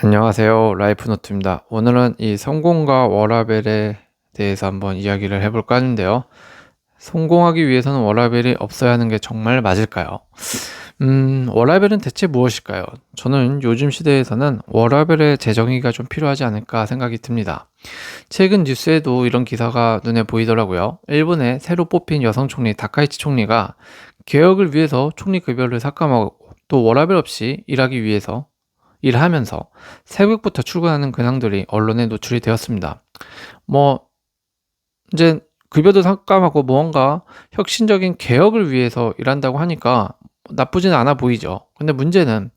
안녕하세요. 라이프노트입니다. 오늘은 이 성공과 워라밸에 대해서 한번 이야기를 해볼까 하는데요. 성공하기 위해서는 워라밸이 없어야 하는 게 정말 맞을까요? 워라밸은 대체 무엇일까요? 저는 요즘 시대에서는 워라밸의 재정의가 좀 필요하지 않을까 생각이 듭니다. 최근 뉴스에도 이런 기사가 눈에 보이더라고요. 일본의 새로 뽑힌 여성 총리 다카이치 총리가 개혁을 위해서 총리 급여를 삭감하고 또 워라밸 없이 일하면서 새벽부터 출근하는 근황들이 언론에 노출이 되었습니다. 뭐 이제 급여도 삭감하고 무언가 혁신적인 개혁을 위해서 일한다고 하니까 나쁘진 않아 보이죠. 근데 문제는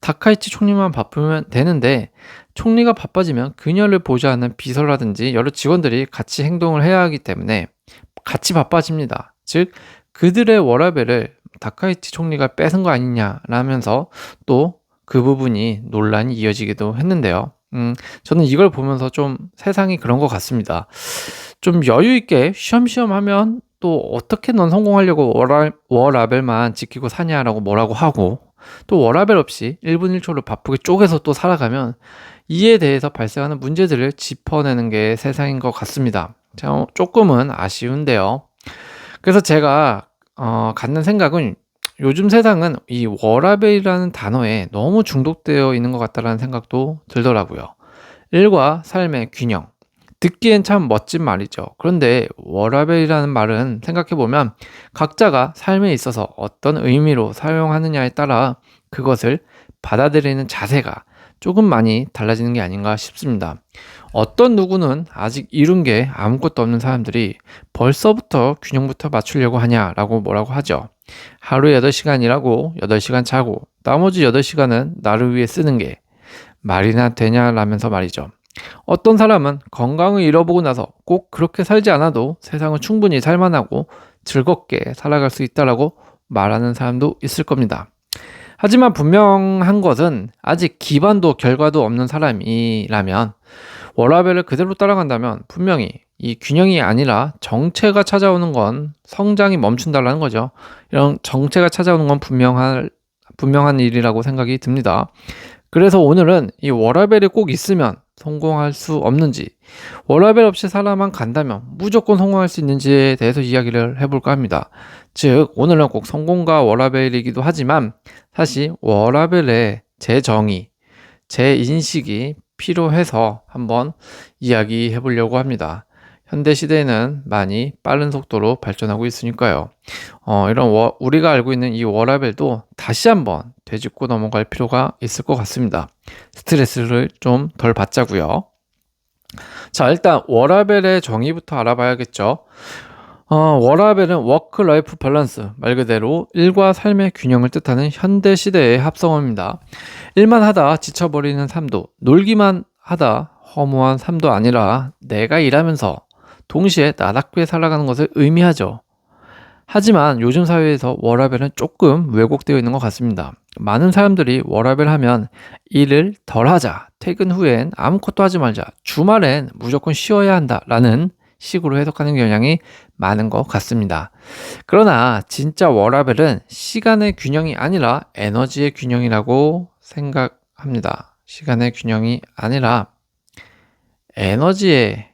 다카이치 총리만 바쁘면 되는데 총리가 바빠지면 그녀를 보좌하는 비서라든지 여러 직원들이 같이 행동을 해야 하기 때문에 같이 바빠집니다. 즉 그들의 워라밸을 다카이치 총리가 뺏은 거 아니냐라면서 또 그 부분이 논란이 이어지기도 했는데요. 저는 이걸 보면서 좀 세상이 그런 것 같습니다. 좀 여유 있게 쉬엄쉬엄 하면 또 어떻게 넌 성공하려고 워라밸만 지키고 사냐라고 뭐라고 하고 또 워라밸 없이 1분 1초를 바쁘게 쪼개서 또 살아가면 이에 대해서 발생하는 문제들을 짚어내는 게 세상인 것 같습니다. 조금은 아쉬운데요. 그래서 제가 갖는 생각은 요즘 세상은 이 워라밸이라는 단어에 너무 중독되어 있는 것 같다라는 생각도 들더라고요. 일과 삶의 균형. 듣기엔 참 멋진 말이죠. 그런데 워라밸이라는 말은 생각해보면 각자가 삶에 있어서 어떤 의미로 사용하느냐에 따라 그것을 받아들이는 자세가 조금 많이 달라지는 게 아닌가 싶습니다. 어떤 누구는 아직 이룬 게 아무것도 없는 사람들이 벌써부터 균형부터 맞추려고 하냐라고 뭐라고 하죠. 하루에 8시간 일하고 8시간 자고 나머지 8시간은 나를 위해 쓰는 게 말이나 되냐라면서 말이죠. 어떤 사람은 건강을 잃어보고 나서 꼭 그렇게 살지 않아도 세상은 충분히 살만하고 즐겁게 살아갈 수 있다라고 말하는 사람도 있을 겁니다. 하지만 분명한 것은 아직 기반도 결과도 없는 사람이라면 워라밸을 그대로 따라간다면 분명히 이 균형이 아니라 정체가 찾아오는 건 성장이 멈춘다라는 거죠. 이런 정체가 찾아오는 건 분명한 일이라고 생각이 듭니다. 그래서 오늘은 이 워라밸이 꼭 있으면 성공할 수 없는지, 워라밸 없이 살아만 간다면 무조건 성공할 수 있는지에 대해서 이야기를 해볼까 합니다. 즉, 오늘은 꼭 성공과 워라밸이기도 하지만 사실 워라밸의 재정의, 재인식이 필요해서 한번 이야기해 보려고 합니다. 현대 시대에는 많이 빠른 속도로 발전하고 있으니까요. 우리가 알고 있는 이 워라밸도 다시 한번 되짚고 넘어갈 필요가 있을 것 같습니다. 스트레스를 좀 덜 받자고요. 자, 일단 워라밸의 정의부터 알아봐야겠죠. 워라밸은 워크 라이프 밸런스, 말 그대로 일과 삶의 균형을 뜻하는 현대 시대의 합성어입니다. 일만 하다 지쳐버리는 삶도, 놀기만 하다 허무한 삶도 아니라 내가 일하면서 동시에 나답게 살아가는 것을 의미하죠. 하지만 요즘 사회에서 워라밸은 조금 왜곡되어 있는 것 같습니다. 많은 사람들이 워라밸 하면 일을 덜 하자, 퇴근 후엔 아무것도 하지 말자, 주말엔 무조건 쉬어야 한다라는 식으로 해석하는 경향이 많은 것 같습니다. 그러나 진짜 워라밸은 시간의 균형이 아니라 에너지의 균형이라고 생각합니다. 시간의 균형이 아니라 에너지의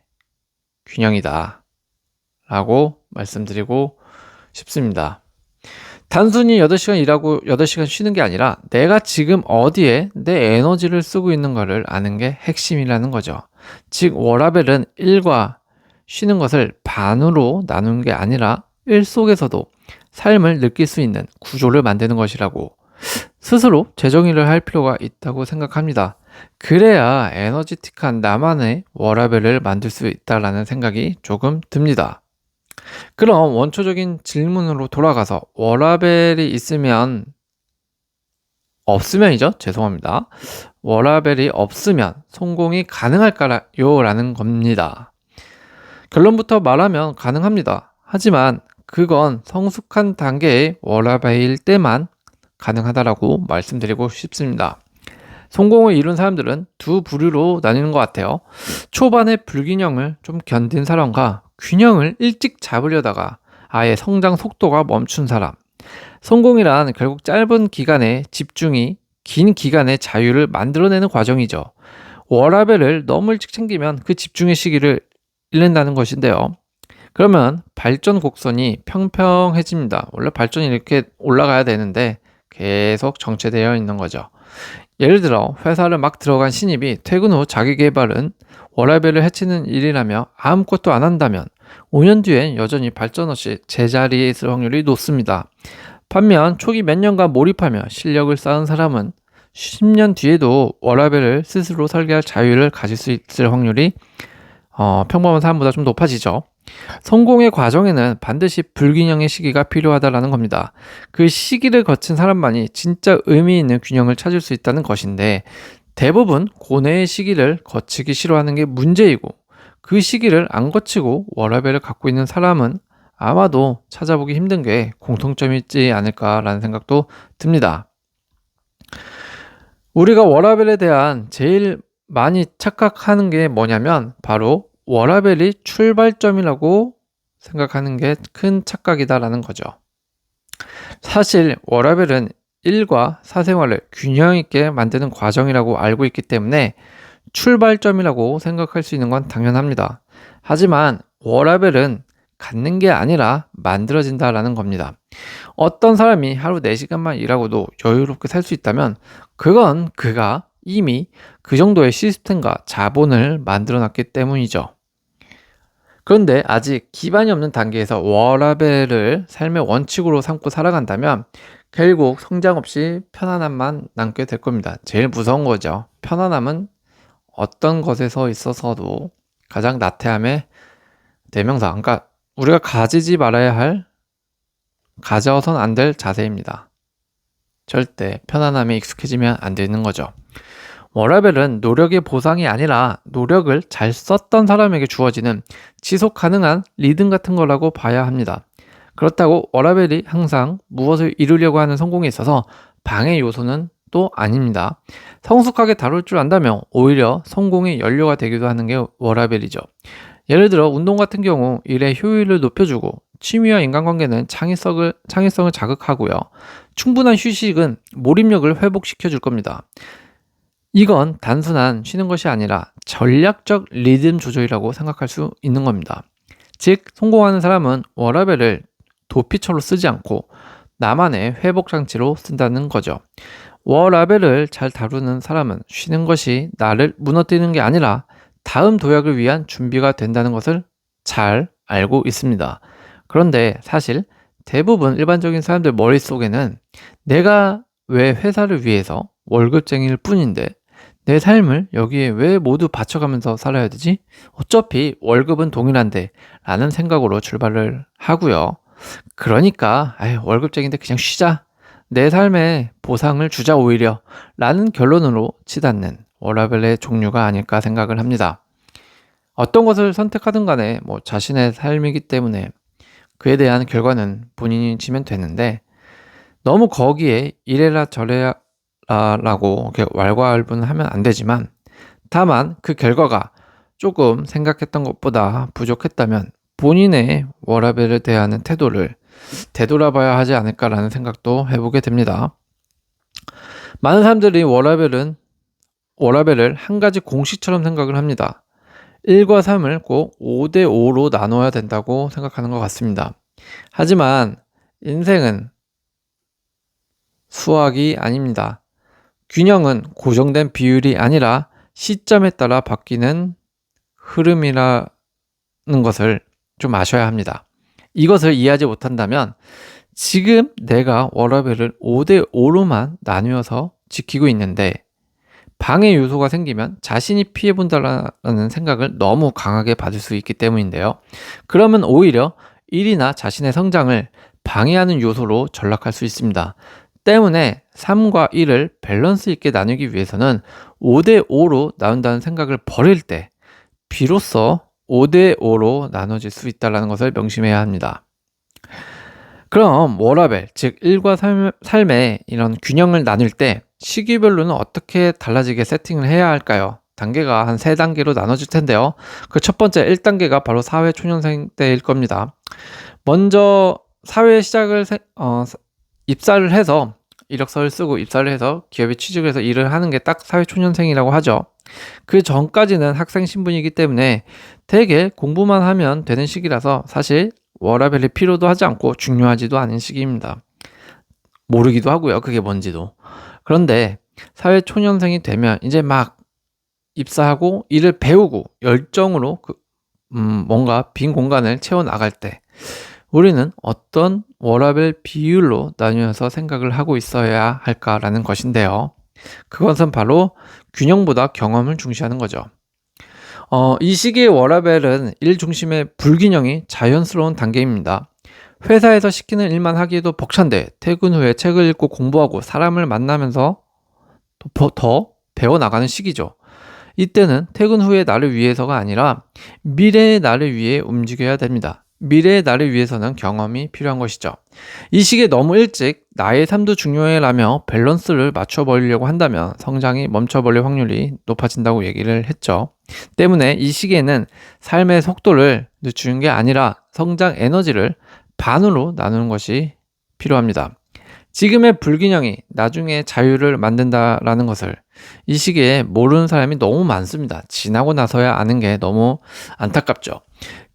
균형이다 라고 말씀드리고 싶습니다. 단순히 8시간 일하고 8시간 쉬는 게 아니라 내가 지금 어디에 내 에너지를 쓰고 있는가를 아는 게 핵심이라는 거죠. 즉 워라밸은 일과 쉬는 것을 반으로 나누는 게 아니라 일 속에서도 삶을 느낄 수 있는 구조를 만드는 것이라고 스스로 재정의를 할 필요가 있다고 생각합니다. 그래야 에너지틱한 나만의 워라밸을 만들 수 있다라는 생각이 조금 듭니다. 그럼 원초적인 질문으로 돌아가서 워라밸이 없으면이죠. 죄송합니다. 워라밸이 없으면 성공이 가능할까요? 라는 겁니다. 결론부터 말하면 가능합니다. 하지만 그건 성숙한 단계의 워라밸일 때만 가능하다라고 말씀드리고 싶습니다. 성공을 이룬 사람들은 두 부류로 나뉘는 것 같아요. 초반의 불균형을 좀 견딘 사람과 균형을 일찍 잡으려다가 아예 성장 속도가 멈춘 사람. 성공이란 결국 짧은 기간에 집중이 긴 기간의 자유를 만들어내는 과정이죠. 워라밸을 너무 일찍 챙기면 그 집중의 시기를 잃는다는 것인데요. 그러면 발전 곡선이 평평해집니다. 원래 발전이 이렇게 올라가야 되는데 계속 정체되어 있는 거죠. 예를 들어 회사를 막 들어간 신입이 퇴근 후 자기 개발은 워라밸을 해치는 일이라며 아무것도 안 한다면 5년 뒤엔 여전히 발전 없이 제자리에 있을 확률이 높습니다. 반면 초기 몇 년간 몰입하며 실력을 쌓은 사람은 10년 뒤에도 워라밸을 스스로 설계할 자유를 가질 수 있을 확률이 평범한 사람보다 좀 높아지죠. 성공의 과정에는 반드시 불균형의 시기가 필요하다라는 겁니다. 그 시기를 거친 사람만이 진짜 의미 있는 균형을 찾을 수 있다는 것인데 대부분 고뇌의 시기를 거치기 싫어하는 게 문제이고 그 시기를 안 거치고 워라밸을 갖고 있는 사람은 아마도 찾아보기 힘든 게 공통점이 있지 않을까라는 생각도 듭니다. 우리가 워라밸에 대한 제일 많이 착각하는 게 뭐냐면 바로 워라밸이 출발점이라고 생각하는 게 큰 착각이다라는 거죠. 사실 워라밸은 일과 사생활을 균형 있게 만드는 과정이라고 알고 있기 때문에 출발점이라고 생각할 수 있는 건 당연합니다. 하지만 워라밸은 갖는 게 아니라 만들어진다라는 겁니다. 어떤 사람이 하루 4시간만 일하고도 여유롭게 살 수 있다면 그건 그가 이미 그 정도의 시스템과 자본을 만들어 놨기 때문이죠. 그런데 아직 기반이 없는 단계에서 워라밸을 삶의 원칙으로 삼고 살아간다면 결국 성장 없이 편안함만 남게 될 겁니다. 제일 무서운 거죠. 편안함은 어떤 것에서 있어서도 가장 나태함의 대명사. 그러니까 우리가 가지지 말아야 할, 가져선 안 될 자세입니다. 절대 편안함에 익숙해지면 안 되는 거죠. 워라밸은 노력의 보상이 아니라 노력을 잘 썼던 사람에게 주어지는 지속 가능한 리듬 같은 거라고 봐야 합니다. 그렇다고 워라밸이 항상 무엇을 이루려고 하는 성공에 있어서 방해 요소는 또 아닙니다. 성숙하게 다룰 줄 안다면 오히려 성공의 연료가 되기도 하는 게 워라밸이죠. 예를 들어 운동 같은 경우 일의 효율을 높여주고 취미와 인간관계는 창의성을 자극하고요. 충분한 휴식은 몰입력을 회복시켜 줄 겁니다. 이건 단순한 쉬는 것이 아니라 전략적 리듬 조절이라고 생각할 수 있는 겁니다. 즉, 성공하는 사람은 워라밸을 도피처로 쓰지 않고 나만의 회복 장치로 쓴다는 거죠. 워라밸을 잘 다루는 사람은 쉬는 것이 나를 무너뜨리는 게 아니라 다음 도약을 위한 준비가 된다는 것을 잘 알고 있습니다. 그런데 사실 대부분 일반적인 사람들 머릿속에는 내가 왜 회사를 위해서 월급쟁이일 뿐인데 내 삶을 여기에 왜 모두 바쳐가면서 살아야 되지? 어차피 월급은 동일한데 라는 생각으로 출발을 하고요. 그러니까 월급쟁인데 그냥 쉬자. 내 삶에 보상을 주자 오히려 라는 결론으로 치닫는 워라밸의 종류가 아닐까 생각을 합니다. 어떤 것을 선택하든 간에 자신의 삶이기 때문에 그에 대한 결과는 본인이 지면 되는데 너무 거기에 이래라 저래라 라고 이렇게 왈가왈부하면 안 되지만 다만 그 결과가 조금 생각했던 것보다 부족했다면 본인의 워라밸을 대하는 태도를 되돌아봐야 하지 않을까라는 생각도 해보게 됩니다. 많은 사람들이 워라밸을 한 가지 공식처럼 생각을 합니다. 1과 3을 꼭 5대5로 나눠야 된다고 생각하는 것 같습니다. 하지만 인생은 수학이 아닙니다. 균형은 고정된 비율이 아니라 시점에 따라 바뀌는 흐름이라는 것을 좀 아셔야 합니다. 이것을 이해하지 못한다면 지금 내가 워라밸을 5대5로만 나누어서 지키고 있는데 방해 요소가 생기면 자신이 피해본다라는 생각을 너무 강하게 받을 수 있기 때문인데요. 그러면 오히려 일이나 자신의 성장을 방해하는 요소로 전락할 수 있습니다. 때문에 3과 1을 밸런스 있게 나누기 위해서는 5대5로 나눈다는 생각을 버릴 때 비로소 5대5로 나눠질 수 있다는 것을 명심해야 합니다. 그럼 워라밸, 즉 1과 삶의 이런 균형을 나눌 때 시기별로는 어떻게 달라지게 세팅을 해야 할까요? 단계가 한 3단계로 나눠질 텐데요. 그 첫 번째 1단계가 바로 사회 초년생 때일 겁니다. 먼저 사회 시작을 입사를 해서 이력서를 쓰고 입사를 해서 기업에 취직을 해서 일을 하는 게 딱 사회초년생이라고 하죠. 그 전까지는 학생 신분이기 때문에 되게 공부만 하면 되는 시기라서 사실 워라밸이 필요도 하지 않고 중요하지도 않은 시기입니다. 모르기도 하고요. 그게 뭔지도. 그런데 사회초년생이 되면 이제 막 입사하고 일을 배우고 열정으로 뭔가 빈 공간을 채워나갈 때 우리는 어떤 워라밸 비율로 나누어서 생각을 하고 있어야 할까라는 것인데요. 그것은 바로 균형보다 경험을 중시하는 거죠. 이 시기의 워라밸은 일 중심의 불균형이 자연스러운 단계입니다. 회사에서 시키는 일만 하기에도 벅찬데 퇴근 후에 책을 읽고 공부하고 사람을 만나면서 더 배워나가는 시기죠. 이때는 퇴근 후의 나를 위해서가 아니라 미래의 나를 위해 움직여야 됩니다. 미래의 나를 위해서는 경험이 필요한 것이죠. 이 시기에 너무 일찍 나의 삶도 중요해라며 밸런스를 맞춰버리려고 한다면 성장이 멈춰버릴 확률이 높아진다고 얘기를 했죠. 때문에 이 시기에는 삶의 속도를 늦추는 게 아니라 성장 에너지를 반으로 나누는 것이 필요합니다. 지금의 불균형이 나중에 자유를 만든다라는 것을 이 시기에 모르는 사람이 너무 많습니다. 지나고 나서야 아는 게 너무 안타깝죠.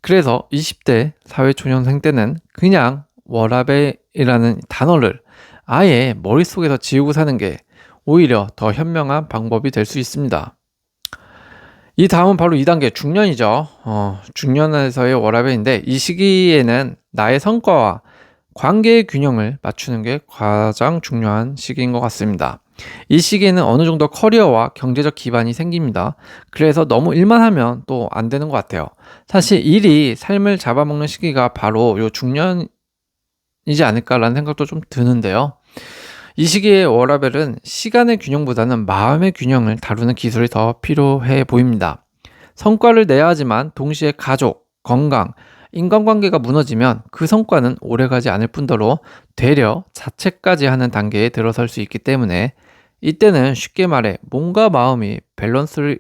그래서 20대 사회초년생 때는 그냥 워라밸이라는 단어를 아예 머릿속에서 지우고 사는 게 오히려 더 현명한 방법이 될 수 있습니다. 이 다음은 바로 2단계 중년이죠. 중년에서의 워라밸인데 이 시기에는 나의 성과와 관계의 균형을 맞추는 게 가장 중요한 시기인 것 같습니다. 이 시기에는 어느 정도 커리어와 경제적 기반이 생깁니다. 그래서 너무 일만 하면 또 안 되는 것 같아요. 사실 일이 삶을 잡아먹는 시기가 바로 요 중년이지 않을까라는 생각도 좀 드는데요. 이 시기의 워라밸은 시간의 균형보다는 마음의 균형을 다루는 기술이 더 필요해 보입니다. 성과를 내야 하지만 동시에 가족, 건강, 인간관계가 무너지면 그 성과는 오래가지 않을 뿐더러 되려 자책까지 하는 단계에 들어설 수 있기 때문에 이때는 쉽게 말해 몸과 마음이 밸런스를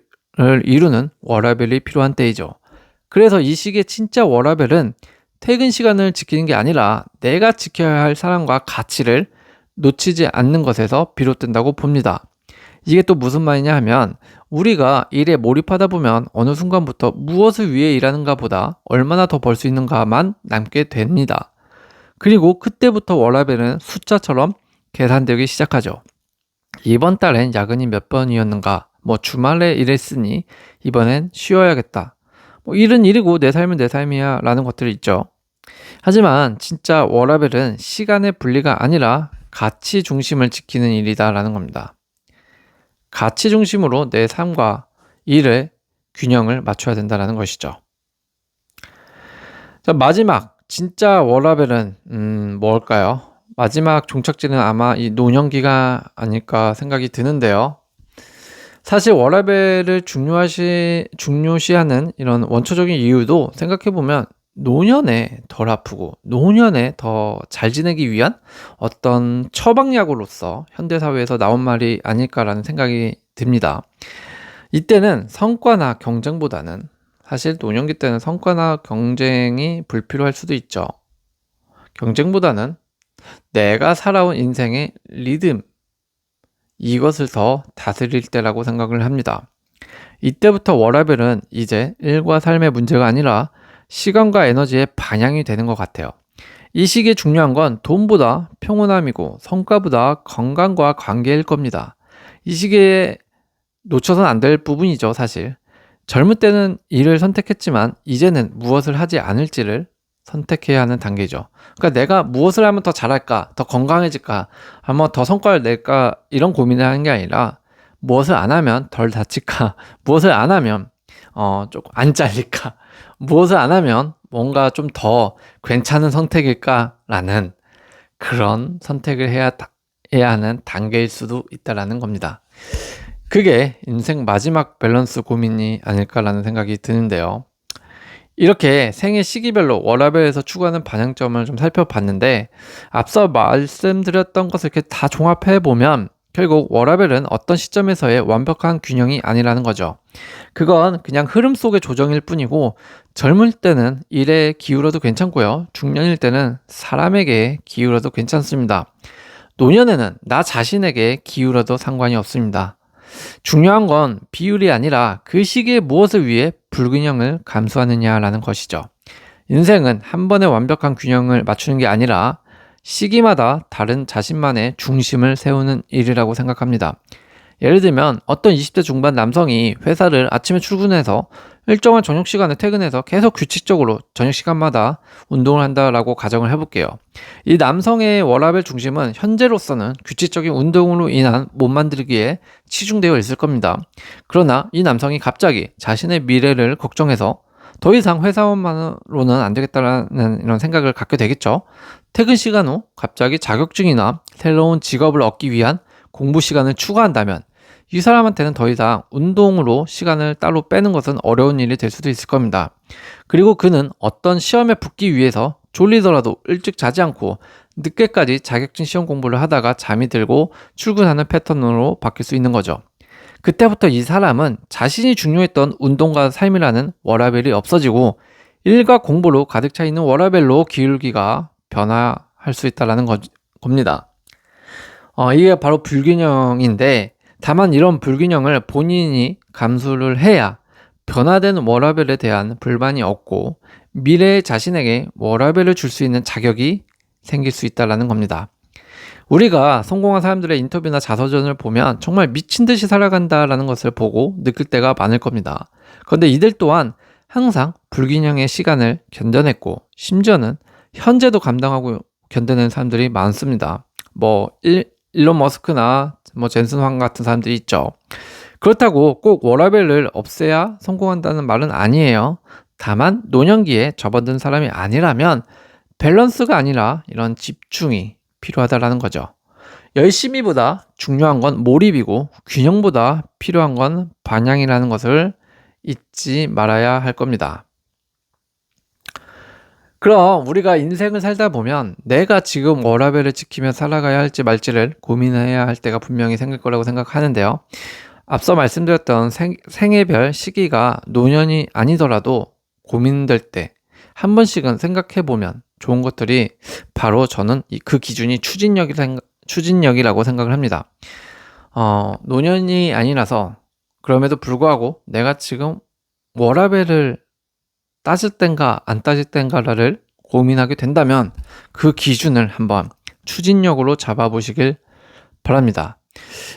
이루는 워라밸이 필요한 때이죠. 그래서 이 시기의 진짜 워라밸은 퇴근 시간을 지키는 게 아니라 내가 지켜야 할 사람과 가치를 놓치지 않는 것에서 비롯된다고 봅니다. 이게 또 무슨 말이냐 하면 우리가 일에 몰입하다 보면 어느 순간부터 무엇을 위해 일하는가 보다 얼마나 더 벌 수 있는가만 남게 됩니다. 그리고 그때부터 워라밸은 숫자처럼 계산되기 시작하죠. 이번 달엔 야근이 몇 번이었는가, 주말에 일했으니 이번엔 쉬어야겠다. 일은 일이고 내 삶은 내 삶이야 라는 것들이 있죠. 하지만 진짜 워라밸은 시간의 분리가 아니라 가치 중심을 지키는 일이다 라는 겁니다. 가치 중심으로 내 삶과 일의 균형을 맞춰야 된다는 것이죠. 자, 마지막 진짜 워라밸은 뭘까요? 마지막 종착지는 아마 이 노년기가 아닐까 생각이 드는데요. 사실 워라밸을 중요시하는 이런 원초적인 이유도 생각해보면 노년에 덜 아프고 노년에 더 잘 지내기 위한 어떤 처방약으로서 현대사회에서 나온 말이 아닐까라는 생각이 듭니다. 이때는 성과나 경쟁보다는 사실 노년기 때는 성과나 경쟁이 불필요할 수도 있죠. 경쟁보다는 내가 살아온 인생의 리듬, 이것을 더 다스릴 때라고 생각을 합니다. 이때부터 워라밸은 이제 일과 삶의 문제가 아니라 시간과 에너지의 방향이 되는 것 같아요. 이 시기에 중요한 건 돈보다 평온함이고 성과보다 건강과 관계일 겁니다. 이 시기에 놓쳐서는 안 될 부분이죠, 사실. 젊을 때는 일을 선택했지만 이제는 무엇을 하지 않을지를 선택해야 하는 단계죠. 그러니까 내가 무엇을 하면 더 잘할까, 더 건강해질까, 아마 더 성과를 낼까 이런 고민을 하는 게 아니라 무엇을 안 하면 덜 다칠까, 무엇을 안 하면 조금 안 잘릴까, 무엇을 안 하면 뭔가 좀 더 괜찮은 선택일까라는 그런 선택을 해야 하는 단계일 수도 있다라는 겁니다. 그게 인생 마지막 밸런스 고민이 아닐까라는 생각이 드는데요. 이렇게 생애 시기별로 워라밸에서 추구하는 방향점을 좀 살펴봤는데 앞서 말씀드렸던 것을 이렇게 다 종합해 보면 결국 워라밸은 어떤 시점에서의 완벽한 균형이 아니라는 거죠. 그건 그냥 흐름 속의 조정일 뿐이고 젊을 때는 일에 기울어도 괜찮고요. 중년일 때는 사람에게 기울어도 괜찮습니다. 노년에는 나 자신에게 기울어도 상관이 없습니다. 중요한 건 비율이 아니라 그 시기에 무엇을 위해 불균형을 감수하느냐라는 것이죠. 인생은 한 번에 완벽한 균형을 맞추는 게 아니라 시기마다 다른 자신만의 중심을 세우는 일이라고 생각합니다. 예를 들면 어떤 20대 중반 남성이 회사를 아침에 출근해서 일정한 저녁 시간에 퇴근해서 계속 규칙적으로 저녁 시간마다 운동을 한다라고 가정을 해볼게요. 이 남성의 워라밸 중심은 현재로서는 규칙적인 운동으로 인한 몸 만들기에 치중되어 있을 겁니다. 그러나 이 남성이 갑자기 자신의 미래를 걱정해서 더 이상 회사원만으로는 안 되겠다라는 이런 생각을 갖게 되겠죠. 퇴근 시간 후 갑자기 자격증이나 새로운 직업을 얻기 위한 공부 시간을 추가한다면 이 사람한테는 더 이상 운동으로 시간을 따로 빼는 것은 어려운 일이 될 수도 있을 겁니다. 그리고 그는 어떤 시험에 붙기 위해서 졸리더라도 일찍 자지 않고 늦게까지 자격증 시험 공부를 하다가 잠이 들고 출근하는 패턴으로 바뀔 수 있는 거죠. 그때부터 이 사람은 자신이 중요했던 운동과 삶이라는 워라밸이 없어지고 일과 공부로 가득 차 있는 워라밸로 기울기가 변화할 수 있다는 겁니다. 이게 바로 불균형인데, 다만 이런 불균형을 본인이 감수를 해야 변화된 워라밸에 대한 불만이 없고 미래의 자신에게 워라밸을 줄 수 있는 자격이 생길 수 있다는 겁니다. 우리가 성공한 사람들의 인터뷰나 자서전을 보면 정말 미친 듯이 살아간다라는 것을 보고 느낄 때가 많을 겁니다. 그런데 이들 또한 항상 불균형의 시간을 견뎌냈고 심지어는 현재도 감당하고 견뎌낸 사람들이 많습니다. 일론 머스크나 젠슨 황 같은 사람들이 있죠. 그렇다고 꼭 워라밸을 없애야 성공한다는 말은 아니에요. 다만 노년기에 접어든 사람이 아니라면 밸런스가 아니라 이런 집중이 필요하다라는 거죠. 열심히보다 중요한 건 몰입이고 균형보다 필요한 건 방향이라는 것을 잊지 말아야 할 겁니다. 그럼 우리가 인생을 살다 보면 내가 지금 워라밸을 지키며 살아가야 할지 말지를 고민해야 할 때가 분명히 생길 거라고 생각하는데요. 앞서 말씀드렸던 생애별 시기가 노년이 아니더라도 고민될 때 한 번씩은 생각해보면 좋은 것들이 바로 저는 그 기준이 추진력이라고 생각을 합니다. 노년이 아니라서 그럼에도 불구하고 내가 지금 워라밸을 따질 땐가 안 따질 땐가를 고민하게 된다면 그 기준을 한번 추진력으로 잡아보시길 바랍니다.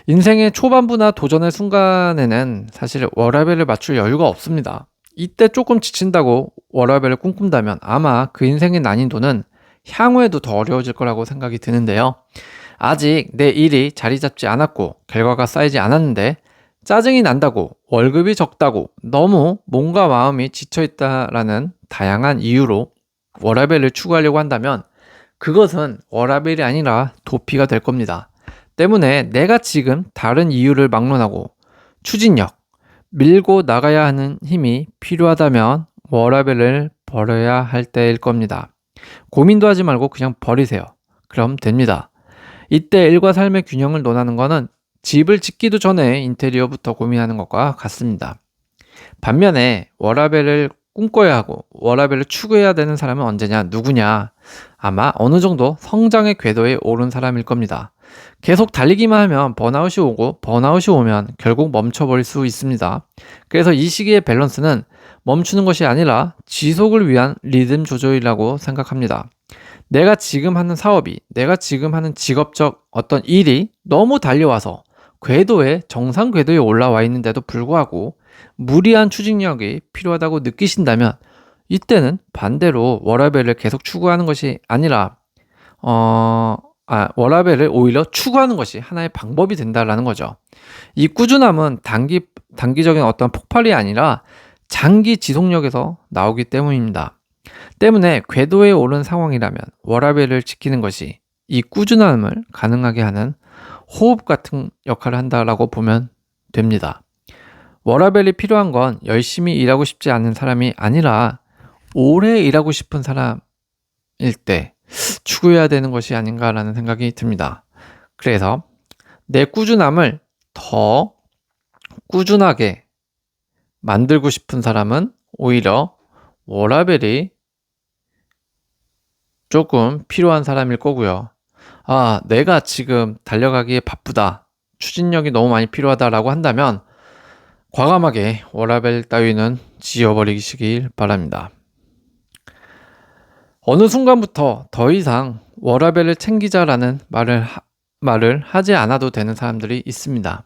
인생의 초반부나 도전의 순간에는 사실 워라밸을 맞출 여유가 없습니다. 이때 조금 지친다고 워라밸을 꿈꾼다면 아마 그 인생의 난이도는 향후에도 더 어려워질 거라고 생각이 드는데요. 아직 내 일이 자리 잡지 않았고 결과가 쌓이지 않았는데 짜증이 난다고 월급이 적다고 너무 몸과 마음이 지쳐있다라는 다양한 이유로 워라밸을 추구하려고 한다면 그것은 워라밸이 아니라 도피가 될 겁니다. 때문에 내가 지금 다른 이유를 막론하고 추진력, 밀고 나가야 하는 힘이 필요하다면 워라밸을 버려야 할 때일 겁니다. 고민도 하지 말고 그냥 버리세요. 그럼 됩니다. 이때 일과 삶의 균형을 논하는 것은 집을 짓기도 전에 인테리어부터 고민하는 것과 같습니다. 반면에 워라밸을 꿈꿔야 하고 워라밸을 추구해야 되는 사람은 언제냐, 누구냐? 아마 어느 정도 성장의 궤도에 오른 사람일 겁니다. 계속 달리기만 하면 번아웃이 오고 번아웃이 오면 결국 멈춰버릴 수 있습니다. 그래서 이 시기의 밸런스는 멈추는 것이 아니라 지속을 위한 리듬 조절이라고 생각합니다. 내가 지금 하는 사업이, 내가 지금 하는 직업적 어떤 일이 너무 달려와서 정상 궤도에 올라와 있는데도 불구하고 무리한 추진력이 필요하다고 느끼신다면 이때는 반대로 워라밸을 계속 추구하는 것이 아니라 워라밸을 오히려 추구하는 것이 하나의 방법이 된다라는 거죠. 이 꾸준함은 단기적인 어떤 폭발이 아니라 장기 지속력에서 나오기 때문입니다. 때문에 궤도에 오른 상황이라면 워라밸을 지키는 것이 이 꾸준함을 가능하게 하는 호흡 같은 역할을 한다라고 보면 됩니다. 워라밸이 필요한 건 열심히 일하고 싶지 않은 사람이 아니라 오래 일하고 싶은 사람일 때 추구해야 되는 것이 아닌가라는 생각이 듭니다. 그래서 내 꾸준함을 더 꾸준하게 만들고 싶은 사람은 오히려 워라밸이 조금 필요한 사람일 거고요. 내가 지금 달려가기에 바쁘다, 추진력이 너무 많이 필요하다라고 한다면 과감하게 워라밸 따위는 지워버리시길 바랍니다. 어느 순간부터 더 이상 워라밸을 챙기자라는 말을 하지 않아도 되는 사람들이 있습니다.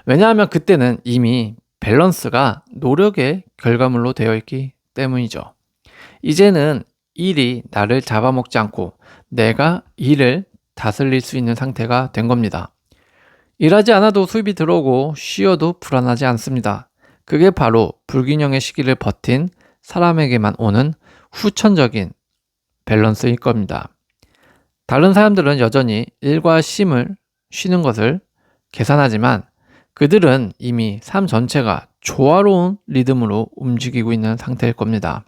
왜냐하면 그때는 이미 밸런스가 노력의 결과물로 되어 있기 때문이죠. 이제는 일이 나를 잡아먹지 않고 내가 일을 다스릴 수 있는 상태가 된 겁니다. 일하지 않아도 수입이 들어오고 쉬어도 불안하지 않습니다. 그게 바로 불균형의 시기를 버틴 사람에게만 오는 후천적인 밸런스일 겁니다. 다른 사람들은 여전히 일과 쉼을 쉬는 것을 계산하지만 그들은 이미 삶 전체가 조화로운 리듬으로 움직이고 있는 상태일 겁니다.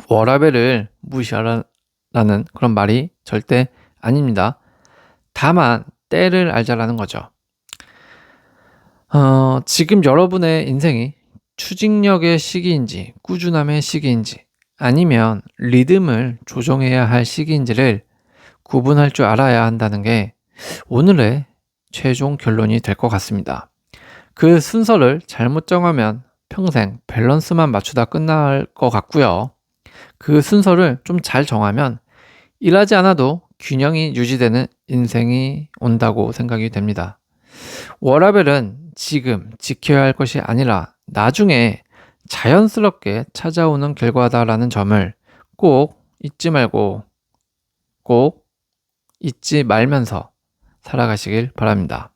워라밸을 무시하라는 그런 말이 절대 아닙니다. 다만 때를 알자라는 거죠. 지금 여러분의 인생이 추진력의 시기인지 꾸준함의 시기인지 아니면 리듬을 조정해야 할 시기인지를 구분할 줄 알아야 한다는 게 오늘의 최종 결론이 될 것 같습니다. 그 순서를 잘못 정하면 평생 밸런스만 맞추다 끝날 것 같고요. 그 순서를 좀 잘 정하면 일하지 않아도 균형이 유지되는 인생이 온다고 생각이 됩니다. 워라밸은 지금 지켜야 할 것이 아니라 나중에 자연스럽게 찾아오는 결과다라는 점을 꼭 잊지 말면서 살아가시길 바랍니다.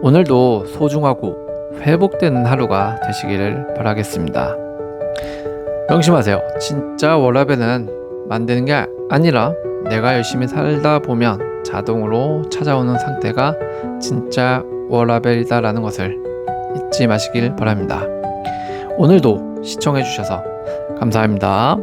오늘도 소중하고 회복되는 하루가 되시기를 바라겠습니다. 명심하세요. 진짜 워라밸은 만드는 게 아니라 내가 열심히 살다 보면 자동으로 찾아오는 상태가 진짜 워라밸이다라는 것을 잊지 마시길 바랍니다. 오늘도 시청해 주셔서 감사합니다.